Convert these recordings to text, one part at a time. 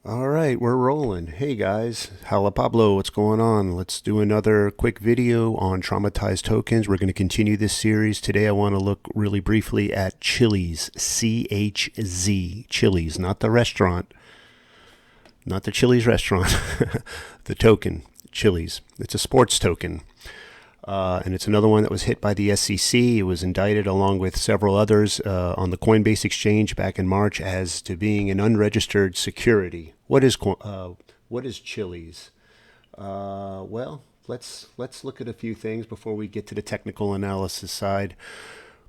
All right, we're rolling. Hey guys, Hala Pablo, what's going on? Let's do another quick video on traumatized tokens. We're going to continue this series. Today I want to look really briefly at Chiliz, CHZ, Chiliz, not the restaurant, not the Chili's restaurant, the token, Chiliz. It's a sports token. And it's another one that was hit by the SEC. It was indicted along with several others on the Coinbase exchange back in March as to being an unregistered security. What is Chili's? Well, let's look at a few things before we get to the technical analysis side.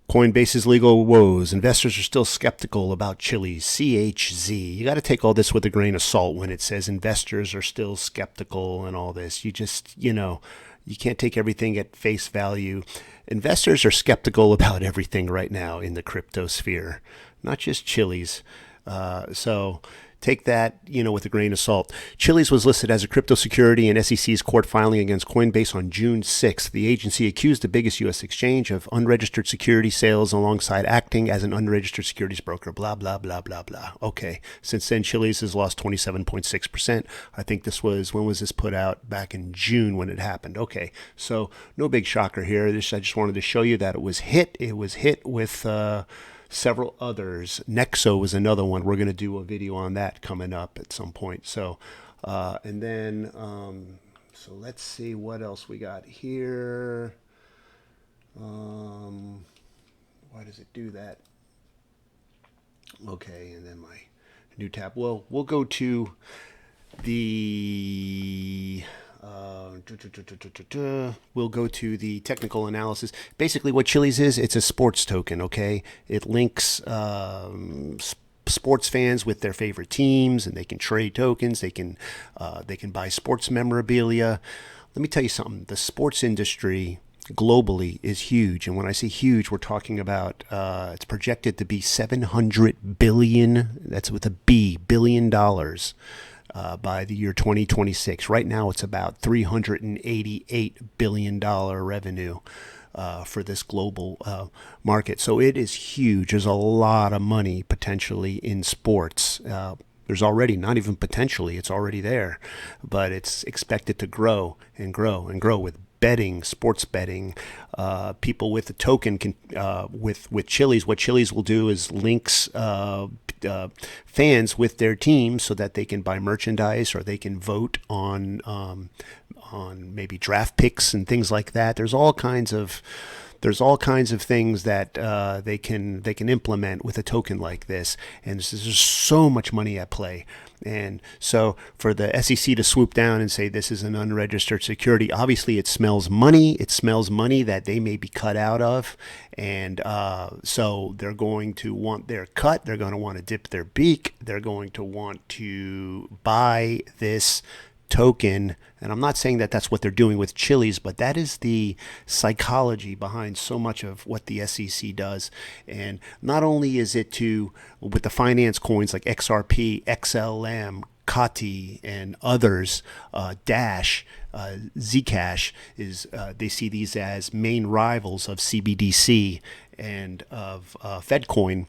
Coinbase's legal woes. Investors are still skeptical about Chili's, CHZ. You got to take all this with a grain of salt when it says investors are still skeptical and all this. You can't take everything at face value. Investors are skeptical about everything right now in the crypto sphere, not just Chili's. So take that, with a grain of salt. Chiliz was listed as a crypto security in SEC's court filing against Coinbase on June 6th. The agency accused the biggest U.S. exchange of unregistered security sales alongside acting as an unregistered securities broker. Blah, blah, blah, blah, blah. Okay. Since then, Chiliz has lost 27.6%. I think when was this put out? Back in June when it happened. Okay. So no big shocker here. I just wanted to show you that it was hit. It was hit with, several others. Nexo was another one. We're going to do a video on that coming up at some point. So, so let's see what else we got here. Why does it do that? Okay, and then my new tab. Well, we'll go to the we'll go to the technical analysis. Basically, what Chiliz is, it's a sports token. Okay, it links sports fans with their favorite teams, and they can trade tokens. They can buy sports memorabilia. Let me tell you something. The sports industry globally is huge, and when I say huge, we're talking about it's projected to be 700 billion. That's with a B, $billion. By the year 2026. Right now, it's about $388 billion revenue for this global market. So it is huge. There's a lot of money potentially in sports. There's already, not even potentially, it's already there, but it's expected to grow and grow and grow with betting, sports betting. People with the token can with Chiliz. What Chiliz will do is links fans with their team so that they can buy merchandise or they can vote on maybe draft picks and things like that. There's all kinds of things that they can implement with a token like this, and there's so much money at play. And so for the SEC to swoop down and say this is an unregistered security, obviously it smells money. It smells money that they may be cut out of, and so they're going to want their cut. They're going to want to dip their beak. They're going to want to buy this token. And I'm not saying that that's what they're doing with Chiliz, but that is the psychology behind so much of what the SEC does. And not only is it with the finance coins like XRP, XLM, Kati, and others, Dash, Zcash, they see these as main rivals of CBDC and of Fedcoin.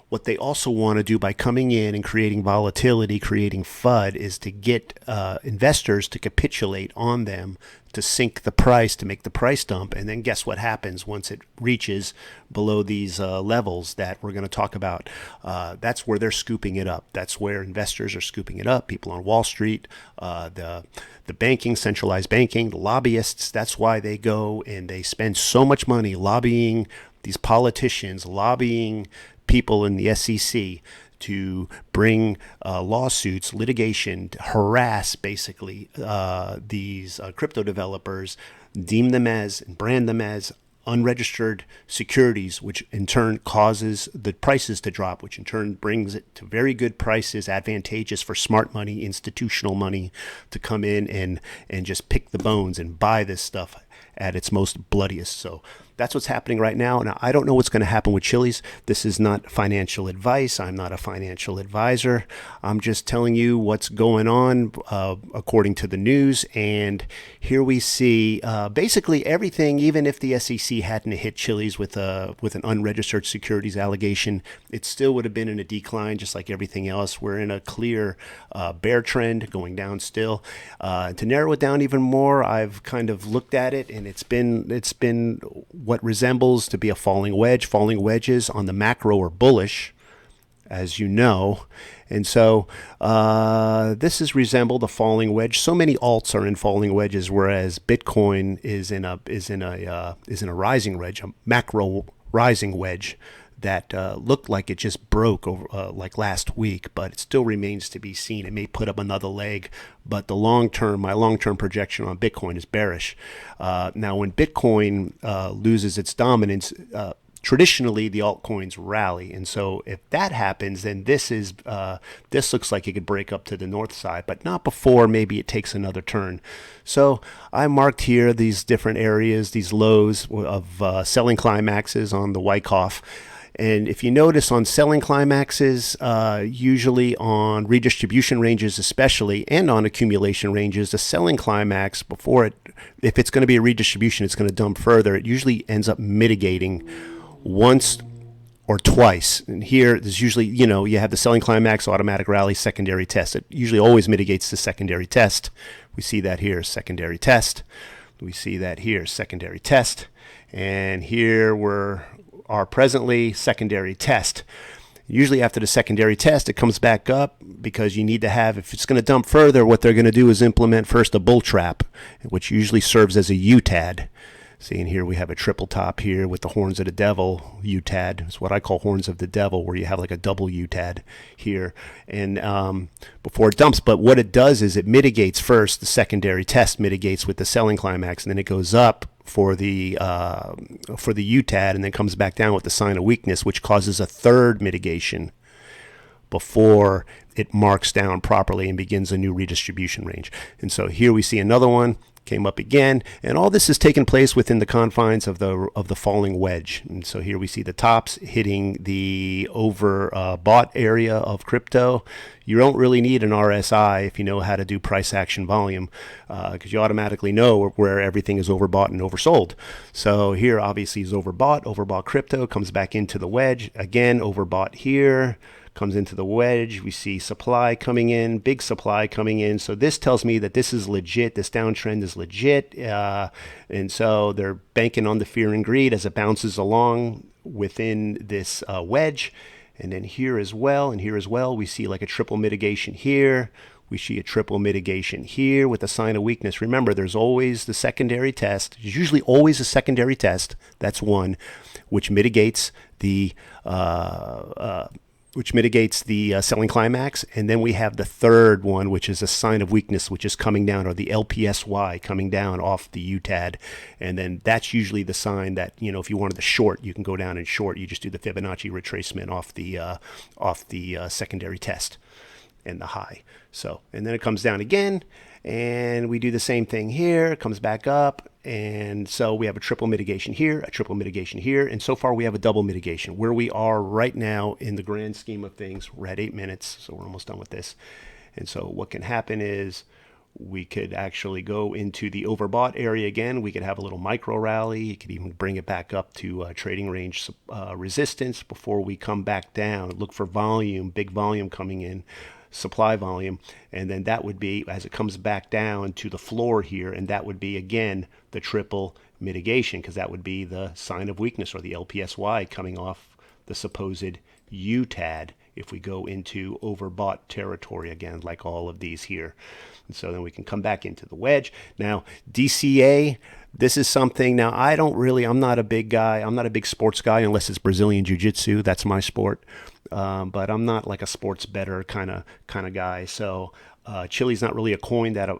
What they also want to do by coming in and creating volatility, creating FUD, is to get investors to capitulate on them, to sink the price, to make the price dump. And then guess what happens once it reaches below these levels that we're going to talk about? That's where they're scooping it up. That's where investors are scooping it up. People on Wall Street, the banking, centralized banking, the lobbyists. That's why they go and they spend so much money lobbying these politicians, lobbying people in the SEC to bring lawsuits, litigation, to harass basically these crypto developers, deem them as and brand them as unregistered securities, which in turn causes the prices to drop, which in turn brings it to very good prices, advantageous for smart money, institutional money to come in and just pick the bones and buy this stuff at its most bloodiest. So that's what's happening right now. Now, I don't know what's going to happen with Chiliz. This is not financial advice. I'm not a financial advisor. I'm just telling you what's going on according to the news. And here we see basically everything. Even if the SEC hadn't hit Chiliz with an unregistered securities allegation, it still would have been in a decline, just like everything else. We're in a clear bear trend going down still. To narrow it down even more, I've kind of looked at it, and it's been what resembles to be a falling wedge. Falling wedges on the macro are bullish, as you know, and so this has resembled a falling wedge. So many alts are in falling wedges, whereas Bitcoin is in a rising wedge, a macro rising wedge that looked like it just broke over like last week, but it still remains to be seen. It may put up another leg, but my long-term projection on Bitcoin is bearish. Now, when Bitcoin loses its dominance, traditionally the altcoins rally, and so if that happens, then this looks like it could break up to the north side, but not before maybe it takes another turn. So I marked here these different areas, these lows of selling climaxes on the Wyckoff. And if you notice on selling climaxes, usually on redistribution ranges especially, and on accumulation ranges, the selling climax if it's going to be a redistribution, it's going to dump further. It usually ends up mitigating once or twice. And here, there's usually, you have the selling climax, automatic rally, secondary test. It usually always mitigates the secondary test. We see that here, secondary test. We see that here, secondary test. And here are presently secondary test. Usually after the secondary test, it comes back up because you need to have, if it's going to dump further, what they're going to do is implement first a bull trap, which usually serves as a UTAD. See, and here we have a triple top here with the horns of the devil, UTAD. It's what I call horns of the devil, where you have like a double UTAD here. And before it dumps, but what it does is it mitigates first, the secondary test mitigates with the selling climax, and then it goes up for the UTAD, and then comes back down with the sign of weakness, which causes a third mitigation before it marks down properly and begins a new redistribution range. And so here we see another one came up again, and all this has taken place within the confines of the falling wedge. And so here we see the tops hitting the overbought area of crypto. You don't really need an RSI if you know how to do price action volume, because you automatically know where everything is overbought and oversold. So here obviously is overbought crypto, comes back into the wedge, again overbought here, comes into the wedge. We see supply coming in, big supply coming in. So this tells me that this is legit. This downtrend is legit. And so they're banking on the fear and greed as it bounces along within this wedge. And then here as well, we see like a triple mitigation here. We see a triple mitigation here with a sign of weakness. Remember, there's always the secondary test. There's usually always a secondary test. That's one, which mitigates the selling climax. And then we have the third one, which is a sign of weakness, which is coming down, or the LPSY coming down off the UTAD. And then that's usually the sign that, if you wanted to short, you can go down and short. You just do the Fibonacci retracement off the secondary test and the high. So, and then it comes down again, and we do the same thing here. It comes back up. And so we have a triple mitigation here, a triple mitigation here, and so far we have a double mitigation. Where we are right now in the grand scheme of things, we're at 8 minutes, so we're almost done with this. And so what can happen is we could actually go into the overbought area again. We could have a little micro rally. You could even bring it back up to trading range resistance before we come back down. Look for volume, big volume coming in, supply volume, and then that would be as it comes back down to the floor here, and that would be again the triple mitigation, because that would be the sign of weakness, or the LPSY coming off the supposed UTAD if we go into overbought territory again, like all of these here. And so then we can come back into the wedge. Now DCA, this is something, now I'm not a big guy, I'm not a big sports guy unless it's Brazilian Jiu-Jitsu, that's my sport. But I'm not like a sports bettor kind of guy. So Chili's not really a coin that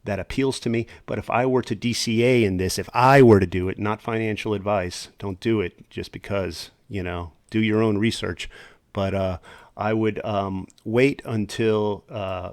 appeals to me. But if I were to DCA in this, if I were to do it, not financial advice, don't do it just because, do your own research. But I would wait until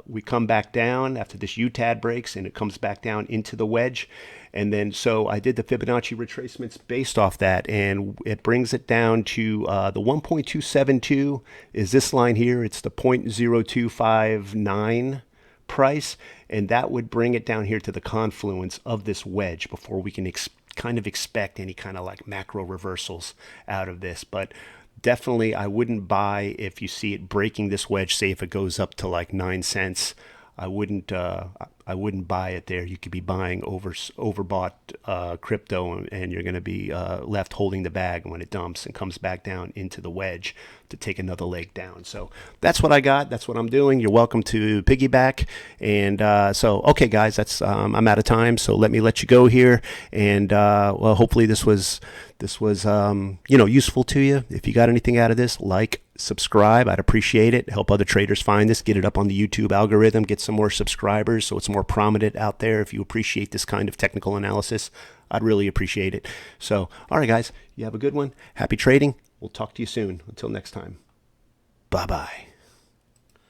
we come back down after this UTAD breaks and it comes back down into the wedge. And then, so I did the Fibonacci retracements based off that, and it brings it down to the 1.272 is this line here. It's the 0.0259 price, and that would bring it down here to the confluence of this wedge before we can kind of expect any kind of like macro reversals out of this. But definitely I wouldn't buy if you see it breaking this wedge. Say if it goes up to like 9 cents, I wouldn't buy it there. You could be buying overbought crypto, and you're going to be left holding the bag when it dumps and comes back down into the wedge to take another leg down. So that's what I got. That's what I'm doing. You're welcome to piggyback. And so, okay, guys, that's I'm out of time. So let me let you go here. And well, hopefully this was useful to you. If you got anything out of this, subscribe. I'd appreciate it. Help other traders find this. Get it up on the YouTube algorithm. Get some more subscribers so it's more prominent out there. If you appreciate this kind of technical analysis, I'd really appreciate it. So, all right, guys, you have a good one. Happy trading. We'll talk to you soon. Until next time. Bye-bye.